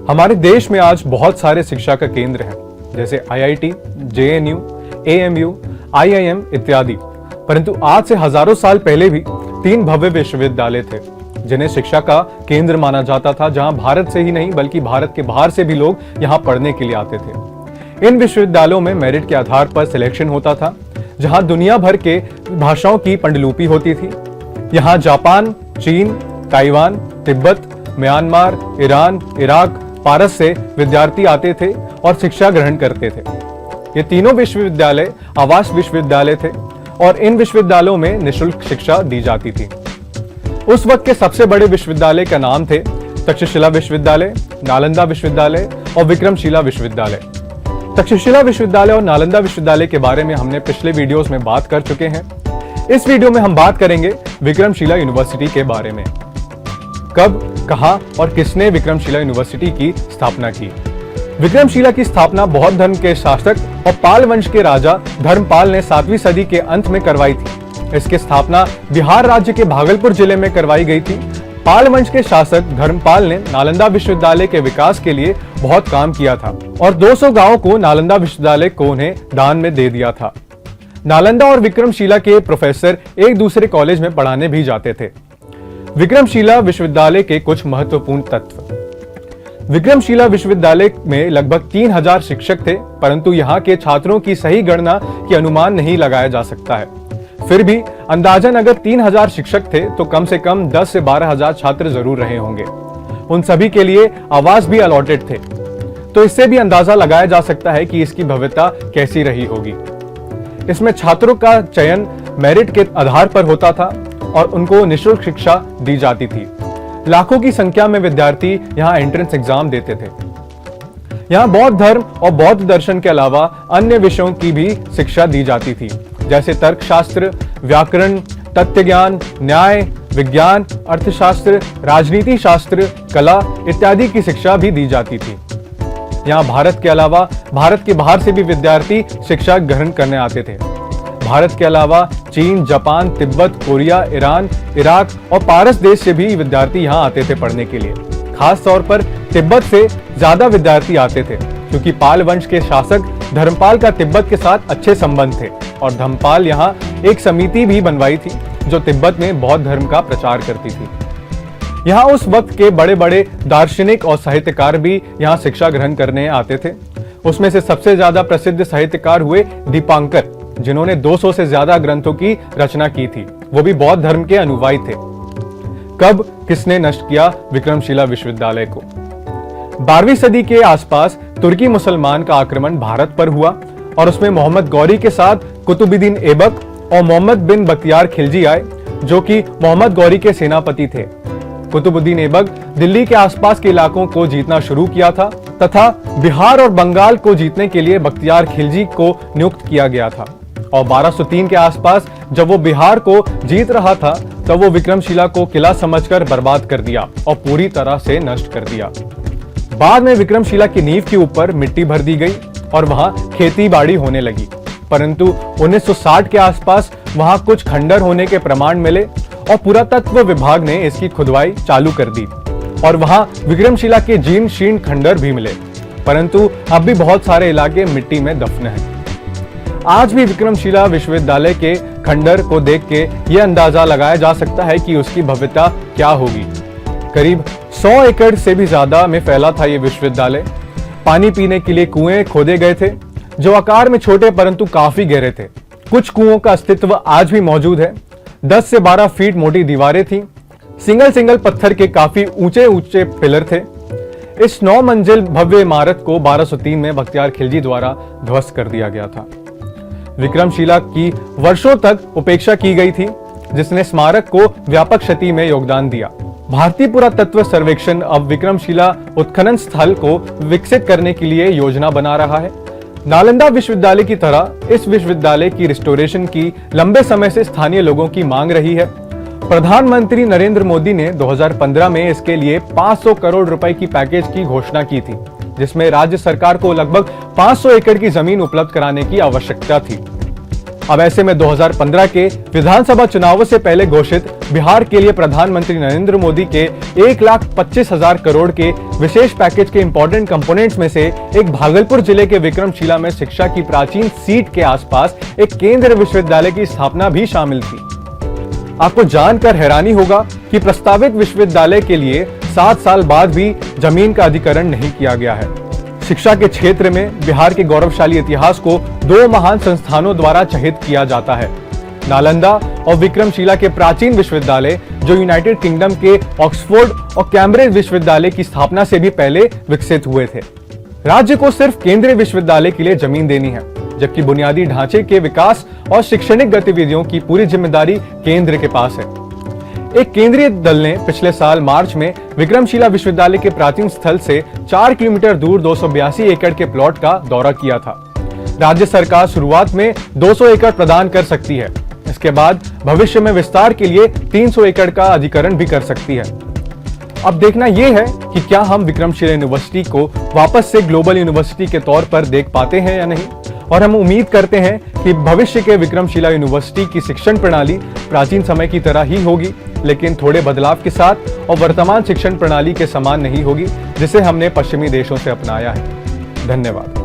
हमारे देश में आज बहुत सारे शिक्षा का केंद्र हैं, जैसे IIT, JNU, AMU, IIM इत्यादि। परंतु आज से हजारों साल पहले भी 3 भव्य विश्वविद्यालय थे जिन्हें शिक्षा का केंद्र माना जाता था, जहां भारत से ही नहीं बल्कि भारत के बाहर से भी लोग यहां पढ़ने के लिए आते थे। इन विश्वविद्यालयों में मेरिट के आधार पर सिलेक्शन होता था, जहां दुनिया भर के भाषाओं की पांडुलिपि होती थी। यहां जापान, चीन, ताइवान, तिब्बत, म्यांमार, ईरान, इराक, पारस से विद्यार्थी आते थे और शिक्षा ग्रहण करते थे। ये तीनों विश्वविद्यालय आवास विश्वविद्यालय थे और इन विश्वविद्यालयों में निःशुल्क शिक्षा दी जाती थी। उस वक्त के सबसे बड़े विश्वविद्यालय का नाम थे तक्षशिला विश्वविद्यालय, नालंदा विश्वविद्यालय और विक्रमशिला विश्वविद्यालय। तक्षशिला विश्वविद्यालय और नालंदा विश्वविद्यालय के बारे में हमने पिछले वीडियोस में बात कर चुके हैं। इस वीडियो में हम बात करेंगे विक्रमशिला यूनिवर्सिटी के बारे में। कब, कहां और किसने विक्रमशिला यूनिवर्सिटी की स्थापना की? विक्रमशिला की स्थापना बौद्ध धर्म के शासक और पाल वंश के राजा धर्मपाल ने 7वीं सदी के अंत में करवाई थी। इसकी स्थापना बिहार राज्य के भागलपुर जिले में करवाई गई थी। पाल वंश के शासक धर्मपाल ने नालंदा विश्वविद्यालय के विकास के लिए बहुत काम किया था और 200 गांवों को नालंदा विश्वविद्यालय को उन्हें दान में दे दिया था। नालंदा और विक्रमशिला के प्रोफेसर एक दूसरे कॉलेज में पढ़ाने भी जाते थे। विक्रमशिला विश्वविद्यालय के कुछ महत्वपूर्ण तत्व। विक्रमशिला विश्वविद्यालय में लगभग 3000 शिक्षक थे, परंतु यहाँ के छात्रों की सही गणना की अनुमान नहीं लगाया जा सकता है। फिर भी अंदाजन अगर 3000 शिक्षक थे तो कम से कम 10 से 12,000 छात्र जरूर रहे होंगे। उन सभी के लिए आवास भी अलॉटेड थे, तो इससे भी अंदाजा लगाया जा सकता है कि इसकी भव्यता कैसी रही होगी। इसमें छात्रों का चयन मेरिट के आधार पर होता था और उनको निःशुल्क शिक्षा दी जाती थी। लाखों की संख्या में विद्यार्थी यहाँ एंट्रेंस एग्जाम देते थे। यहाँ बौद्ध धर्म और बौद्ध दर्शन के अलावा अन्य विषयों की भी शिक्षा दी जाती थी, जैसे तर्कशास्त्र, व्याकरण, तत्व ज्ञान, न्याय, विज्ञान, अर्थशास्त्र, राजनीति शास्त्र, कला इत्यादि की शिक्षा भी दी जाती थी। यहाँ भारत के अलावा भारत के बाहर से भी विद्यार्थी शिक्षा ग्रहण करने आते थे। भारत के अलावा चीन, Japan, Tibet, Korea, Iran, Iraq और पारस देश से भी विद्यार्थी यहाँ आते थे पढ़ने के लिए। खास तौर पर तिब्बत से ज्यादा विद्यार्थी आते थे, क्योंकि पाल वंश के शासक धर्मपाल का तिब्बत के साथ अच्छे संबंध थे और धर्मपाल यहाँ एक समिति भी बनवाई थी जो तिब्बत में बौद्ध धर्म का प्रचार करती थी। यहाँ उस वक्त के बड़े बड़े दार्शनिक और साहित्यकार भी यहाँ शिक्षा ग्रहण करने आते थे। उसमें से सबसे ज्यादा प्रसिद्ध साहित्यकार हुए दीपांकर, जिन्होंने 200 से ज्यादा ग्रंथों की रचना की थी। वो भी बौद्ध धर्म के अनुयायी थे। कब, किसने नष्ट किया विक्रमशिला विश्वविद्यालय को? 12वीं सदी के आसपास तुर्की मुसलमान का आक्रमण भारत पर हुआ और उसमें मोहम्मद गौरी के साथ कुतुबुद्दीन ऐबक और मोहम्मद बिन बख्तियार खिलजी आए, जो कि मोहम्मद गौरी के सेनापति थे। कुतुबुद्दीन ऐबक दिल्ली के आसपास के इलाकों को जीतना शुरू किया था तथा बिहार और बंगाल को जीतने के लिए बख्तियार खिलजी को नियुक्त किया गया था। और 1203 के आसपास जब वो बिहार को जीत रहा था तब वो विक्रमशिला को किला समझकर बर्बाद कर दिया और पूरी तरह से नष्ट कर दिया। बाद में विक्रमशिला की नींव के ऊपर मिट्टी भर दी गई और वहां खेती बाड़ी होने लगी, परंतु 1960 के आसपास वहां कुछ खंडर होने के प्रमाण मिले और पुरातत्व विभाग ने इसकी खुदवाई चालू कर दी और वहां विक्रमशिला के जीर्ण शीर्ण खंडर भी मिले, परंतु अब भी बहुत सारे इलाके मिट्टी में दफन हैं। आज भी विक्रमशिला विश्वविद्यालय के खंडर को देख के यह अंदाजा लगाया जा सकता है कि उसकी भव्यता क्या होगी। करीब 100 एकड़ से भी ज्यादा में फैला था यह विश्वविद्यालय। पानी पीने के लिए कुएं खोदे गए थे जो आकार में छोटे परंतु काफी गहरे थे। कुछ कुओं का अस्तित्व आज भी मौजूद है। 10 से 12 फीट मोटी दीवारें थी। सिंगल पत्थर के काफी ऊंचे ऊंचे पिलर थे। इस 9 मंजिल भव्य इमारत को 1203 में बख्तियार खिलजी द्वारा ध्वस्त कर दिया गया था। विक्रमशिला की वर्षों तक उपेक्षा की गई थी, जिसने स्मारक को व्यापक क्षति में योगदान दिया। भारतीय पुरातत्व सर्वेक्षण अब विक्रमशिला उत्खनन स्थल को विकसित करने के लिए योजना बना रहा है। नालंदा विश्वविद्यालय की तरह इस विश्वविद्यालय की रिस्टोरेशन की लंबे समय से स्थानीय लोगों की मांग रही है। प्रधानमंत्री नरेंद्र मोदी ने 2015 में इसके लिए 500 करोड़ रुपए की पैकेज की घोषणा की थी, जिसमें राज्य सरकार को लगभग 500 एकड़ की जमीन उपलब्ध कराने की आवश्यकता थी। अब ऐसे में 2015 के विधानसभा चुनावों से पहले घोषित बिहार के लिए प्रधानमंत्री नरेंद्र मोदी के 1,25,000 करोड़ के विशेष पैकेज के इंपॉर्टेंट कंपोनेंट्स में से एक भागलपुर जिले के विक्रमशिला में शिक्षा की प्राचीन सीट के आसपास एक केंद्रीय विश्वविद्यालय की स्थापना भी शामिल थी। आपको जानकर हैरानी होगा कि प्रस्तावित विश्वविद्यालय के लिए 7 साल बाद भी जमीन का अधिग्रहण नहीं किया गया है। शिक्षा के क्षेत्र में बिहार के गौरवशाली इतिहास को 2 महान संस्थानों द्वारा चहित किया जाता है, नालंदा और विक्रमशिला के प्राचीन विश्वविद्यालय जो यूनाइटेड किंगडम के ऑक्सफोर्ड और कैम्ब्रिज विश्वविद्यालय की स्थापना से भी पहले विकसित हुए थे। राज्य को सिर्फ केंद्रीय विश्वविद्यालय के लिए जमीन देनी है, जबकि बुनियादी ढांचे के विकास और शैक्षणिक गतिविधियों की पूरी जिम्मेदारी केंद्र के पास है। एक केंद्रीय दल ने पिछले साल मार्च में विक्रमशिला विश्वविद्यालय के प्राचीन स्थल से 4 किलोमीटर दूर 282 एकड़ के प्लॉट का दौरा किया था। राज्य सरकार शुरुआत में 200 एकड़ प्रदान कर सकती है, इसके बाद भविष्य में विस्तार के लिए 300 एकड़ का अधिग्रहण भी कर सकती है। अब देखना यह है कि क्या हम विक्रमशिला यूनिवर्सिटी को वापस से ग्लोबल यूनिवर्सिटी के तौर पर देख पाते हैं या नहीं, और हम उम्मीद करते हैं कि भविष्य के विक्रमशिला यूनिवर्सिटी की शिक्षण प्रणाली प्राचीन समय की तरह ही होगी, लेकिन थोड़े बदलाव के साथ, और वर्तमान शिक्षण प्रणाली के समान नहीं होगी जिसे हमने पश्चिमी देशों से अपनाया है। धन्यवाद।